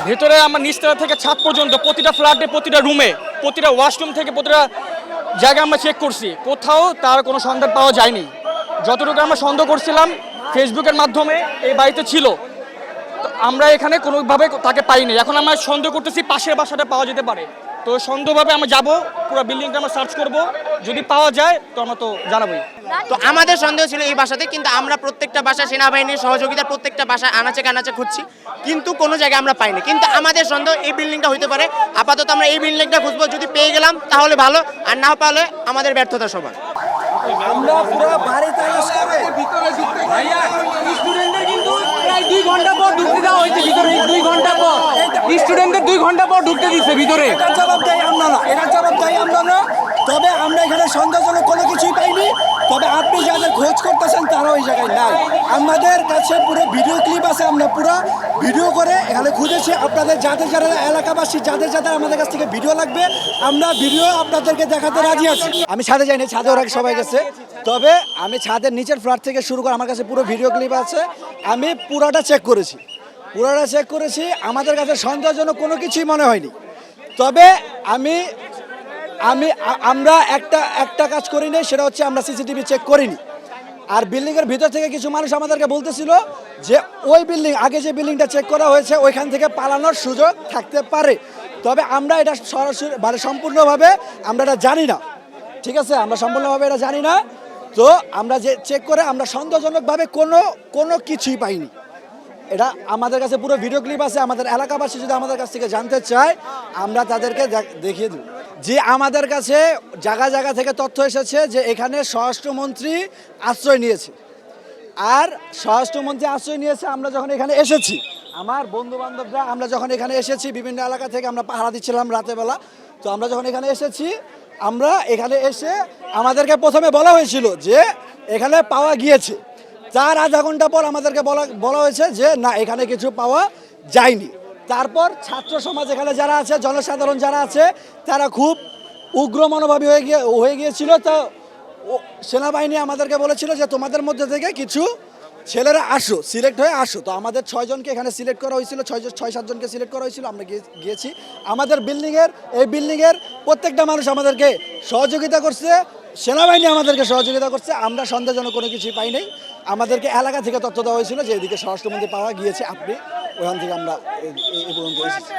ভেতরে আমার নিচতলা থেকে ছাদ পর্যন্ত প্রতিটা ফ্ল্যাটে, প্রতিটা রুমে, প্রতিটা ওয়াশরুম থেকে প্রতিটা জায়গায় আমরা চেক করছি, কোথাও তার কোনো সন্ধান পাওয়া যায়নি। যতটুকু আমরা সন্দেহ করছিলাম ফেসবুকের মাধ্যমে এই বাড়িতে ছিল, আমরা এখানে কোনোভাবে তাকে পাইনি। এখন আমরা সন্দেহ করতেছি পাশের বাসাটা পাওয়া যেতে পারে। তো সন্দেহভাবে আমরা যাব, পুরো বিল্ডিংটা আমরা সার্চ করব, যদি পাওয়া যায় তো আমরা তো জানাবোই। তো আমাদের সন্দেহ ছিল এই বাসাতে, কিন্তু আমরা প্রত্যেকটা বাসা সেনাবাহিনীর সহযোগিতা প্রত্যেকটা বাসায় আনাচে কানাচে খুঁজছি, কিন্তু কোনো জায়গায় আমরা পাইনি। কিন্তু আমাদের সন্দেহ এই বিল্ডিংটা হইতে পারে। আপাতত আমরা এই বিল্ডিংটা খুঁজবো, যদি পেয়ে গেলাম তাহলে ভালো, আর না পারলে আমাদের ব্যর্থতা সবার। আমরা পুরো বাড়ি তালাশ করে ভিতরে ঢুকতে ভাইয়া স্টুডেন্টদের কিন্তু প্রায় 2 ঘন্টা পর ঢুকতে দেওয়া হয়েছে ভিতরে। 2 ঘন্টা পর স্টুডেন্টদের 2 ঘন্টা পর ঢুকতে দিচ্ছে ভিতরে। এটার জবাব দেয় আমরা না, এটার জবাব দেয় আমরা না। তবে আমরা এখানে সন্দেহজনক কোনো কিছুই পাইনি। তবে আপনি যাদের খোঁজ করতেছেন তারা ওই জায়গায় নাই। আমাদের কাছে পুরো ভিডিও ক্লিপ আছে, আমরা পুরো ভিডিও করে এখানে খুঁজেছি। আপনাদের যাদের যারা এলাকাবাসী, যাদের যাদের আমাদের কাছ থেকে ভিডিও লাগবে, আমরা ভিডিও আপনাদেরকে দেখাতে রাজি আছি। আমি ছাদে যাইনি, ছাদে ওরা সবাই গেছে। তবে আমি ছাদের নিচের ফ্ল্যাট থেকে শুরু করে আমার কাছে পুরো ভিডিও ক্লিপ আছে। আমি পুরোটা চেক করেছি, আমাদের কাছে সন্দেহজনক কোনো কিছুই মনে হয়নি। তবে আমরা একটা কাজ করি নাই, সেটা হচ্ছে আমরা সিসিটিভি চেক করিনি। আর বিল্ডিংয়ের ভিতর থেকে কিছু মানুষ আমাদেরকে বলতেছিল যে ওই বিল্ডিং, আগে যে বিল্ডিংটা চেক করা হয়েছে ওইখান থেকে পালানোর সুযোগ থাকতে পারে। তবে আমরা এটা সরাসরি মানে সম্পূর্ণভাবে আমরা এটা জানি না, ঠিক আছে, আমরা সম্পূর্ণভাবে এটা জানি না। তো আমরা যে চেক করে আমরা সন্দেহজনকভাবে কোনো কিছুই পাইনি। এটা আমাদের কাছে পুরো ভিডিও ক্লিপ আছে। আমাদের এলাকাবাসী যদি আমাদের কাছ থেকে জানতে চায়, আমরা তাদেরকে দেখিয়ে দেব যে আমাদের কাছে জায়গা থেকে তথ্য এসেছে যে এখানে স্বরাষ্ট্রমন্ত্রী আশ্রয় নিয়েছে। আর স্বরাষ্ট্রমন্ত্রী আশ্রয় নিয়েছে, আমরা যখন এখানে এসেছি, আমার বন্ধু বান্ধবরা আমরা যখন এখানে এসেছি, বিভিন্ন এলাকা থেকে আমরা পাহারা দিচ্ছিলাম রাতের বেলা। তো আমরা যখন এখানে এসেছি, আমরা এখানে এসে আমাদেরকে প্রথমে বলা হয়েছিল যে এখানে পাওয়া গিয়েছে। তার আধা ঘন্টা পর আমাদেরকে বলা হয়েছে যে না, এখানে কিছু পাওয়া যায়নি। তারপর ছাত্র সমাজ এখানে যারা আছে, জনসাধারণ যারা আছে, তারা খুব উগ্র মনোভাবী হয়ে গিয়েছিল। তো সেনাবাহিনী আমাদেরকে বলেছিল যে তোমাদের মধ্যে থেকে কিছু ছেলেরা আসো, সিলেক্ট হয়ে আসো। তো আমাদের 6 জনকে এখানে সিলেক্ট করা হয়েছিল, 6-7 জনকে সিলেক্ট করা হয়েছিল। আমরা গিয়েছি। আমাদের এই বিল্ডিংয়ের প্রত্যেকটা মানুষ আমাদেরকে সহযোগিতা করছে, সেনাবাহিনী আমাদেরকে সহযোগিতা করছে। আমরা সন্দেহজনক কোনো কিছুই পাই নাই। আমাদেরকে এলাকা থেকে তথ্য দেওয়া হয়েছিল যে এদিকে স্বরাষ্ট্রমন্ত্রী পাওয়া গিয়েছে, আপনি ওখান থেকে আমরা এই পর্যন্ত এসেছি।